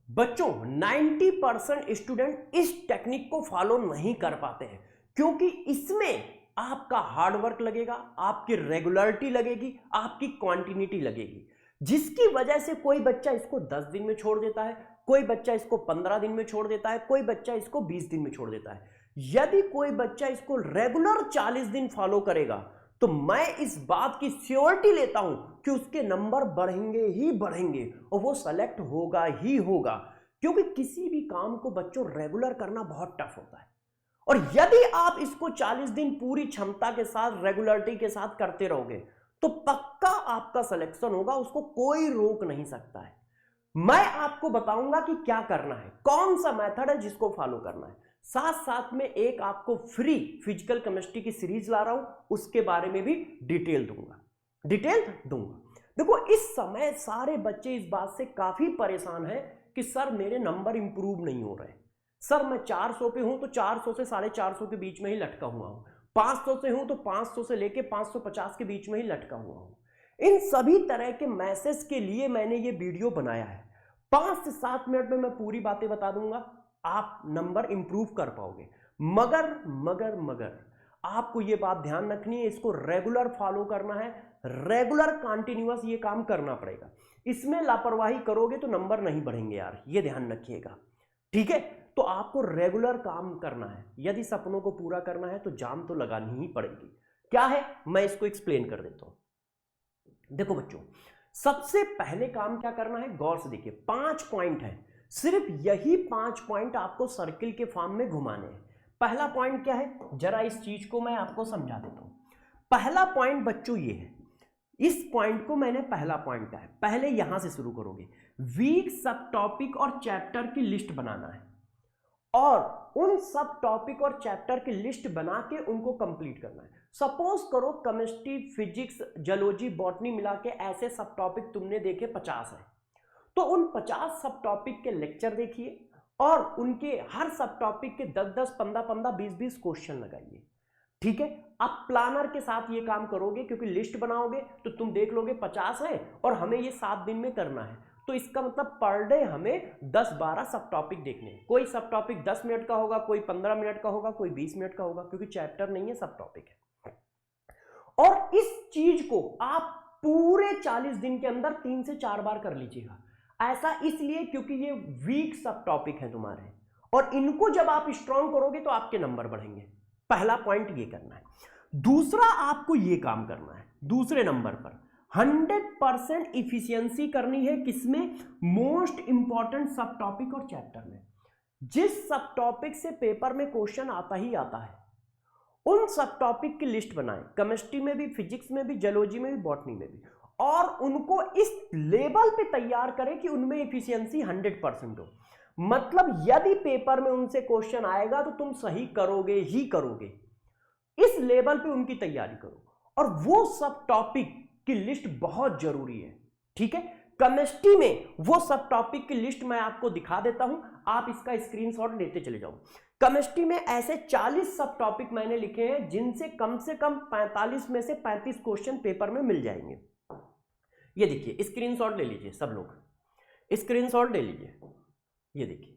बच्चों 90% स्टूडेंट इस टेक्निक को फॉलो नहीं कर पाते हैं क्योंकि इसमें आपका हार्ड वर्क लगेगा, आपकी रेगुलरिटी लगेगी, आपकी क्वांटिटी लगेगी, जिसकी वजह से कोई बच्चा इसको 10 दिन में छोड़ देता है, कोई बच्चा इसको 15 दिन में छोड़ देता है, कोई बच्चा इसको 20 दिन में छोड़ देता है। यदि कोई बच्चा इसको रेगुलर 40 दिन फॉलो करेगा तो मैं इस बात की श्योरिटी लेता हूं कि उसके नंबर बढ़ेंगे ही बढ़ेंगे और वो सेलेक्ट होगा ही होगा, क्योंकि किसी भी काम को बच्चों रेगुलर करना बहुत टफ होता है। और यदि आप इसको 40 दिन पूरी क्षमता के साथ रेगुलरिटी के साथ करते रहोगे तो पक्का आपका सिलेक्शन होगा, उसको कोई रोक नहीं सकता है। मैं आपको बताऊंगा कि क्या करना है, कौन सा मेथड है जिसको फॉलो करना है। साथ साथ में एक आपको फ्री फिजिकल केमिस्ट्री की सीरीज ला रहा हूं, उसके बारे में भी डिटेल दूंगा। देखो इस समय सारे बच्चे इस बात से काफी परेशान हैं कि सर मेरे नंबर इंप्रूव नहीं हो रहे, सर मैं 400 पे हूं तो 400 से 450 के बीच में ही लटका हुआ हूं, 500 से हूं तो 500 से लेके 550 के बीच में ही लटका हुआ हूं। इन सभी तरह के मैसेज के लिए मैंने ये वीडियो बनाया है। 5 से 7 मिनट में मैं पूरी बातें बता दूंगा, आप नंबर इंप्रूव कर पाओगे। मगर आपको ये बात ध्यान रखनी है, इसको रेगुलर फॉलो करना है, रेगुलर कंटिन्यूअस ये काम करना पड़ेगा। इसमें लापरवाही करोगे तो नंबर नहीं बढ़ेंगे यार, ये ध्यान रखिएगा, ठीक है। तो आपको रेगुलर काम करना है, यदि सपनों को पूरा करना है तो जान तो लगानी ही पड़ेगी। क्या है मैं इसको एक्सप्लेन कर देता हूं। देखो बच्चों, सबसे पहले काम क्या करना है, गौर से देखिए, 5 पॉइंट है, सिर्फ यही 5 पॉइंट आपको सर्किल के फॉर्म में घुमाने हैं। पहला पॉइंट क्या है, जरा इस चीज को मैं आपको समझा देता हूं। पहला पॉइंट बच्चों ये है, इस पॉइंट को मैंने पहला पॉइंट कहा है, पहले यहां से शुरू करोगे। वीक सब टॉपिक और चैप्टर की लिस्ट बनाना है और उन सब टॉपिक और चैप्टर की लिस्ट बना के उनको कंप्लीट करना है। सपोज करो केमिस्ट्री, फिजिक्स, जूलॉजी, बॉटनी मिला के ऐसे सब टॉपिक तुमने देखे 50 है, तो उन 50 सब टॉपिक के लेक्चर देखिए और उनके हर सब टॉपिक के 10-10, 15-15, 20-20 क्वेश्चन लगाइए, ठीक है। आप प्लानर के साथ ये काम करोगे क्योंकि लिस्ट बनाओगे तो तुम देख लोगे 50 है और हमें ये 7 दिन में करना है, तो इसका मतलब पर डे हमें 10-12 सब टॉपिक देखने हैं। कोई सब टॉपिक 10 मिनट का होगा, कोई 15 मिनट का होगा, कोई 20 मिनट का होगा, क्योंकि चैप्टर नहीं है, सब टॉपिक है। और इस चीज को आप पूरे 40 दिन के अंदर 3 से 4 बार कर लीजिएगा। ऐसा इसलिए क्योंकि ये वीक सब टॉपिक है तुम्हारे, और इनको जब आप स्ट्रॉन्ग करोगे तो आपके नंबर बढ़ेंगे। पहला पॉइंट ये करना है। दूसरा आपको ये काम करना है, दूसरे नंबर पर 100% इफिशियंसी करनी है। किसमें, मोस्ट इंपॉर्टेंट सब टॉपिक और चैप्टर में। जिस सब टॉपिक से पेपर में क्वेश्चन आता ही आता है उन सब टॉपिक की लिस्ट बनाएं, केमिस्ट्री में भी, फिजिक्स में भी, जूलॉजी में भी, बॉटनी में भी, और उनको इस लेवल पे तैयार करें कि उनमें इफिशियंसी 100% हो। मतलब यदि पेपर में उनसे क्वेश्चन आएगा तो तुम सही करोगे ही करोगे। इस लेवल पे उनकी तैयारी करो, और वो सब टॉपिक की लिस्ट बहुत जरूरी है, ठीक है। केमिस्ट्री में वो सब टॉपिक की लिस्ट मैं आपको दिखा देता हूं, आप इसका स्क्रीनशॉट लेते चले जाओ। केमिस्ट्री में ऐसे 40 सब टॉपिक मैंने लिखे हैं जिनसे कम से कम 45 में से 35 क्वेश्चन पेपर में मिल जाएंगे। ये देखिए, स्क्रीनशॉट ले लीजिए, सब लोग स्क्रीनशॉट ले लीजिए, ये देखिए,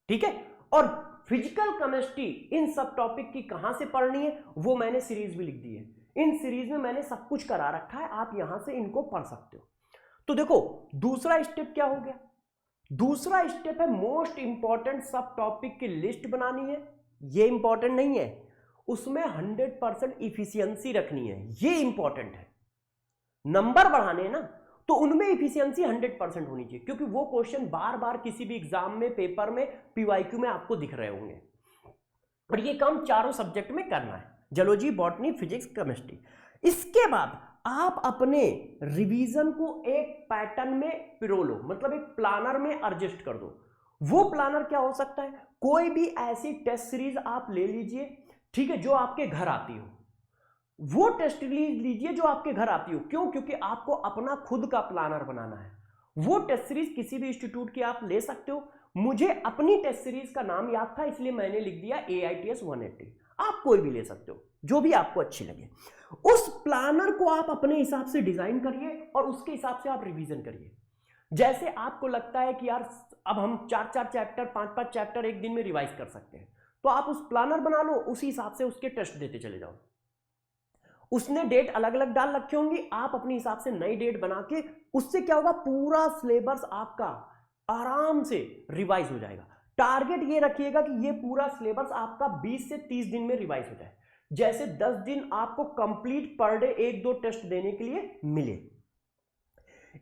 ठीक है। और फिजिकल केमिस्ट्री इन सब टॉपिक की कहां से पढ़नी है वो मैंने सीरीज भी लिख दी है। इन सीरीज में मैंने सब कुछ करा रखा है, आप यहां से इनको पढ़ सकते हो। तो देखो दूसरा स्टेप क्या हो गया, दूसरा स्टेप है मोस्ट इंपॉर्टेंट सब टॉपिक की लिस्ट बनानी है। ये इंपॉर्टेंट नहीं है, उसमें 100% इफिशियंसी रखनी है, ये इंपॉर्टेंट है। नंबर बढ़ाने हैं ना, तो उनमें इफिशियंसी 100% होनी चाहिए, क्योंकि वो क्वेश्चन बार बार किसी भी एग्जाम में, पेपर में, पीवाईक्यू में आपको दिख रहे होंगे। और ये काम चारों सब्जेक्ट में करना है, जूलॉजी, बॉटनी, फिजिक्स, केमिस्ट्री। इसके बाद आप अपने रिवीजन को एक पैटर्न में पिरो लो, मतलब एक प्लानर में एडजस्ट कर दो। वो प्लानर क्या हो सकता है, कोई भी ऐसी टेस्ट सीरीज आप ले लीजिए, ठीक है, जो आपके घर आती हो। वो टेस्ट सीरीज लीजिए जो आपके घर आती हो। क्यों, क्योंकि आपको अपना खुद का प्लानर बनाना है। वो टेस्ट सीरीज किसी भी इंस्टीट्यूट की आप ले सकते हो। मुझे अपनी टेस्ट सीरीज का नाम याद था इसलिए मैंने लिख दिया AITS 180। आप कोई भी ले सकते हो, जो भी आपको अच्छी लगे। उस प्लानर को आप अपने हिसाब से डिजाइन करिए और उसके हिसाब से आप रिवीजन करिए। जैसे आपको लगता है कि यार अब हम 4-4 चैप्टर 5-5 चैप्टर एक दिन में रिवाइज कर सकते हैं, तो आप उस प्लानर बना लो, उसी हिसाब से उसके टेस्ट देते चले जाओ। उसने डेट अलग अलग डाल रखी होंगी, आप अपने हिसाब से नई डेट बना के, उससे क्या होगा, पूरा सिलेबस आपका आराम से रिवाइज हो जाएगा। टारगेट ये रखिएगा कि ये पूरा सिलेबस आपका 20 से 30 दिन में रिवाइज हो जाए। जैसे 10 दिन आपको कंप्लीट पर डे 1-2 टेस्ट देने के लिए मिले।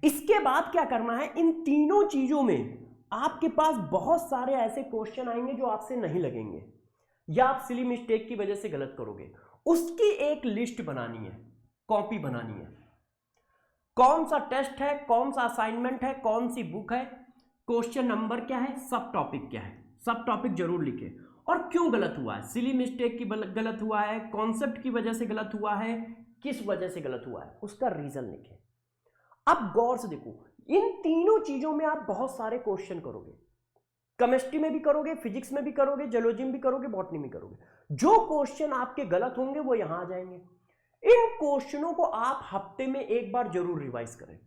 इसके बाद क्या करना है, इन तीनों चीजों में आपके पास बहुत सारे ऐसे क्वेश्चन आएंगे जो आपसे नहीं लगेंगे या आप सिली मिस्टेक की वजह से गलत करोगे, उसकी एक लिस्ट बनानी है, कॉपी बनानी है। कौन सा टेस्ट है, कौन सा असाइनमेंट है, कौन सी बुक है, क्वेश्चन नंबर क्या है, सब टॉपिक क्या है, सब टॉपिक जरूर लिखे। और क्यों गलत हुआ है, सिली मिस्टेक की गलत हुआ है, कॉन्सेप्ट की वजह से गलत हुआ है, किस वजह से गलत हुआ है, उसका रीजन लिखें। अब गौर से देखो, इन तीनों चीजों में आप बहुत सारे क्वेश्चन करोगे, केमिस्ट्री में भी करोगे, फिजिक्स में भी करोगे, जूलॉजी में भी करोगे, बॉटनी में करोगे। जो क्वेश्चन आपके गलत होंगे वो यहां आ जाएंगे। इन क्वेश्चनों को आप हफ्ते में एक बार जरूर रिवाइज करें।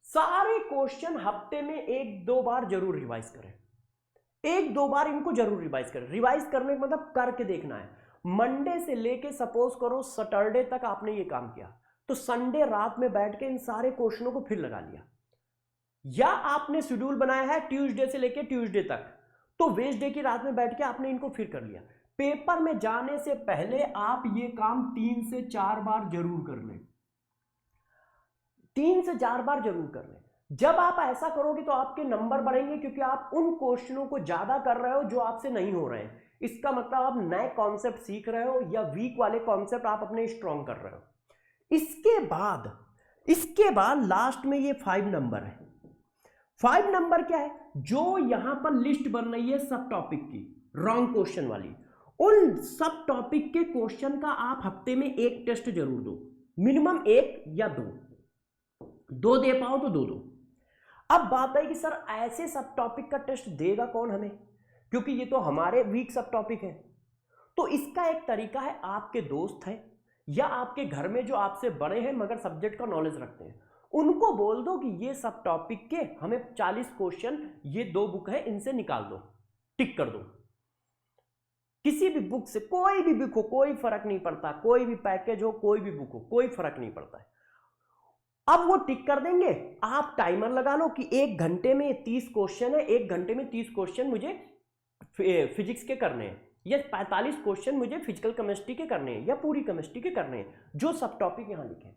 सारे क्वेश्चन हफ्ते में 1-2 बार जरूर रिवाइज करें, 1-2 बार इनको जरूर रिवाइज करें। रिवाइज करने का मतलब करके देखना है। मंडे से लेके सपोज करो सैटरडे तक आपने ये काम किया, तो संडे रात में बैठ के इन सारे क्वेश्चनों को फिर लगा लिया। या आपने शेड्यूल बनाया है ट्यूसडे से लेके ट्यूसडे तक, तो वेडनेसडे की रात में बैठ के आपने इनको फिर कर लिया। पेपर में जाने से पहले आप ये काम 3 से 4 बार जरूर कर लें, 3 से 4 बार जरूर कर लें। जब आप ऐसा करोगे तो आपके नंबर बढ़ेंगे, क्योंकि आप उन क्वेश्चनों को ज्यादा कर रहे हो जो आपसे नहीं हो रहे हैं। इसका मतलब आप नए कॉन्सेप्ट सीख रहे हो या वीक वाले कॉन्सेप्ट आप अपने स्ट्रॉन्ग कर रहे हो। इसके बाद लास्ट में ये 5 नंबर है। 5 नंबर क्या है, जो यहां पर लिस्ट बन रही है सब टॉपिक की, रॉन्ग क्वेश्चन वाली, उन सब टॉपिक के क्वेश्चन का आप हफ्ते में एक टेस्ट जरूर दो, मिनिमम 1 या 2 दे पाओ तो 2 दो। अब बात है कि सर ऐसे सब टॉपिक का टेस्ट देगा कौन हमें, क्योंकि ये तो हमारे वीक सब टॉपिक है। तो इसका एक तरीका है, आपके दोस्त हैं या आपके घर में जो आपसे बड़े हैं मगर सब्जेक्ट का नॉलेज रखते हैं, उनको बोल दो कि ये सब टॉपिक के हमें 40 क्वेश्चन, ये 2 बुक है इनसे निकाल दो, टिक कर दो। किसी भी बुक से, कोई भी बुक हो, कोई फर्क नहीं पड़ता, कोई भी पैकेज हो, कोई भी बुक हो, कोई फर्क नहीं पड़ता है। अब वो टिक कर देंगे। आप टाइमर लगा लो कि 1 घंटे में 30 क्वेश्चन है, 1 घंटे में 30 क्वेश्चन मुझे फिजिक्स के करने हैं, या 45 क्वेश्चन मुझे फिजिकल केमिस्ट्री के करने हैं, या पूरी केमिस्ट्री के करने हैं, जो सब टॉपिक यहां लिखे।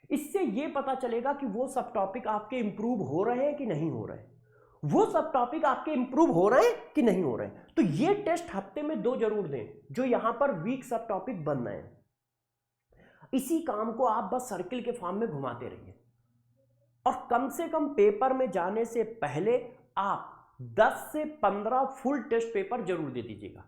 इससे ये पता चलेगा कि वो सब टॉपिक आपके इंप्रूव हो रहे हैं कि नहीं हो रहे हैं, वो सब टॉपिक आपके इंप्रूव हो रहे हैं कि नहीं हो रहे हैं। तो ये टेस्ट हफ्ते में 2 जरूर दें, जो यहां पर वीक सब टॉपिक बन रहे हैं। इसी काम को आप बस सर्किल के फॉर्म में घुमाते रहिए, और कम से कम पेपर में जाने से पहले आप 10 से 15 फुल टेस्ट पेपर जरूर दे दीजिएगा।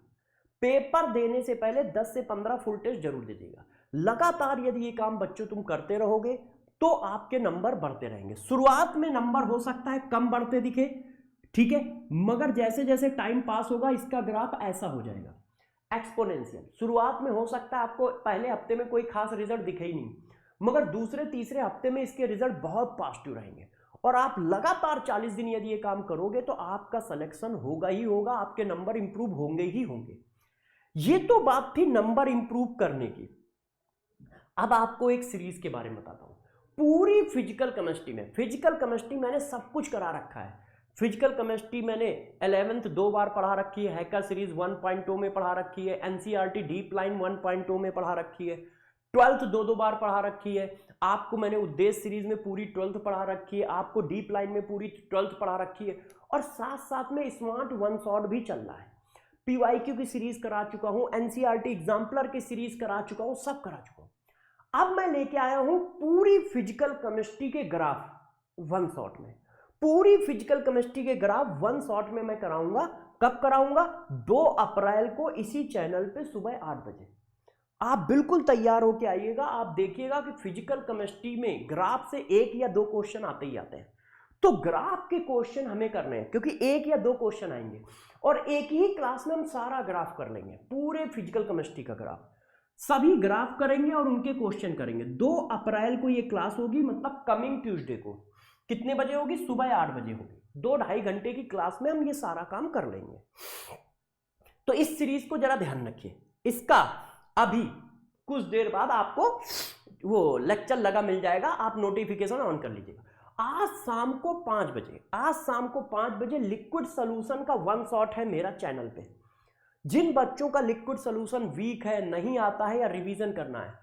पेपर देने से पहले 10 से 15 फुल टेस्ट जरूर दे दीजिएगा। लगातार यदि ये काम बच्चों तुम करते रहोगे तो आपके नंबर बढ़ते रहेंगे। शुरुआत में नंबर हो सकता है कम बढ़ते दिखे, ठीक है, मगर जैसे जैसे टाइम पास होगा इसका ग्राफ ऐसा हो जाएगा, एक्सपोनेंशियल। शुरुआत में हो सकता है आपको पहले हफ्ते में कोई खास रिजल्ट दिखे ही नहीं, मगर दूसरे तीसरे हफ्ते में इसके रिजल्ट बहुत पॉजिटिव रहेंगे। और आप लगातार 40 दिन यदि ये काम करोगे तो आपका सिलेक्शन होगा ही होगा, आपके नंबर इंप्रूव होंगे ही होंगे। ये तो बात थी नंबर इंप्रूव करने की। अब आपको एक सीरीज के बारे में बताता हूं। पूरी फिजिकल केमिस्ट्री में, फिजिकल केमिस्ट्री मैंने सब कुछ करा रखा है। फिजिकल केमिस्ट्री मैंने 11th 2 बार पढ़ा रखी है, हैकर सीरीज 1.2 में पढ़ा रखी है, एनसीईआरटी डीप लाइन 1.2 में पढ़ा रखी है, 12th 2 बार पढ़ा रखी है। आपको मैंने उद्देश्य सीरीज में पूरी 12th पढ़ा रखी है, आपको डीप लाइन में पूरी 12th पढ़ा रखी है, और साथ साथ में स्मार्ट 1 शॉट भी चल रहा है। पीवाईक्यू की सीरीज करा चुका हूं, एनसीईआरटी एग्जाम्पलर की सीरीज करा चुका हूं, सब करा चुका हूं। अब मैं लेके आया हूं पूरी फिजिकल केमिस्ट्री के ग्राफ 1 शॉट में। पूरी फिजिकल केमिस्ट्री के ग्राफ 1 शॉट में मैं कराऊंगा। कब कराऊंगा? 2 अप्रैल को इसी चैनल पे सुबह 8 बजे। आप बिल्कुल तैयार होके आइएगा। आप देखिएगा कि फिजिकल केमिस्ट्री में ग्राफ से 1 या 2 क्वेश्चन आते ही आते हैं। तो ग्राफ के क्वेश्चन हमें करने हैं, क्योंकि 1 या 2 क्वेश्चन आएंगे और एक ही क्लास में हम सारा ग्राफ कर लेंगे। पूरे फिजिकल केमिस्ट्री का ग्राफ, सभी ग्राफ करेंगे और उनके क्वेश्चन करेंगे। 2 अप्रैल को ये क्लास होगी, मतलब कमिंग ट्यूसडे को। कितने बजे होगी? सुबह 8 बजे होगी। 2-2.5 घंटे की क्लास में हम ये सारा काम कर लेंगे। तो इस सीरीज को जरा ध्यान रखिए। इसका अभी कुछ देर बाद आपको वो लेक्चर लगा मिल जाएगा, आप नोटिफिकेशन ऑन कर लीजिएगा। आज शाम को 5 बजे लिक्विड सोल्यूशन का 1 शॉट है मेरा चैनल पे। जिन बच्चों का लिक्विड सोल्यूशन वीक है, नहीं आता है या रिवीजन करना है,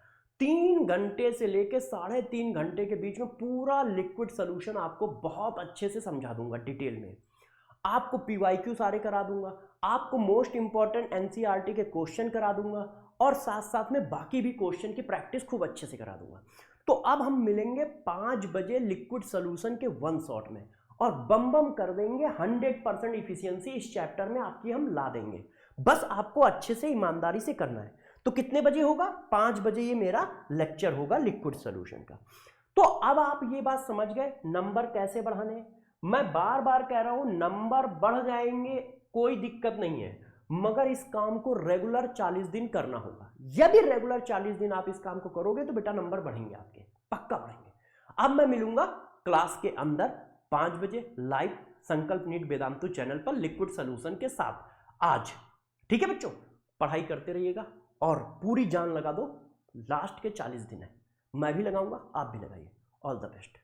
3 घंटे से लेके 3.5 घंटे के बीच में पूरा लिक्विड सोल्यूशन आपको बहुत अच्छे से समझा दूंगा डिटेल में। आपको पीवाईक्यू सारे करा दूंगा, आपको मोस्ट इंपॉर्टेंट एनसीईआरटी के क्वेश्चन करा दूंगा और साथ साथ में बाकी भी क्वेश्चन की प्रैक्टिस खूब अच्छे से करा दूंगा। तो अब हम मिलेंगे 5 बजे लिक्विड सोल्यूशन के 1 शॉट में और बम बम कर देंगे। 100% इफिशियंसी इस चैप्टर में आपकी हम ला देंगे। बस आपको अच्छे से ईमानदारी से करना है। तो कितने बजे होगा? 5 बजे ये मेरा लेक्चर होगा लिक्विड सोल्यूशन का। तो अब आप ये बात समझ गए नंबर कैसे बढ़ाने। मैं बार बार कह रहा हूं नंबर बढ़ जाएंगे, कोई दिक्कत नहीं है, मगर इस काम को रेगुलर 40 दिन करना होगा। यदि रेगुलर 40 दिन आप इस काम को करोगे तो बेटा नंबर बढ़ेंगे आपके, पक्का बढ़ेंगे। अब मैं मिलूंगा क्लास के अंदर 5 बजे लाइव संकल्प नीट वेदांतु चैनल पर लिक्विड सोल्यूशन के साथ आज। ठीक है बच्चों, पढ़ाई करते रहिएगा और पूरी जान लगा दो। लास्ट के 40 दिन है, मैं भी लगाऊंगा, आप भी लगाइए। All the best.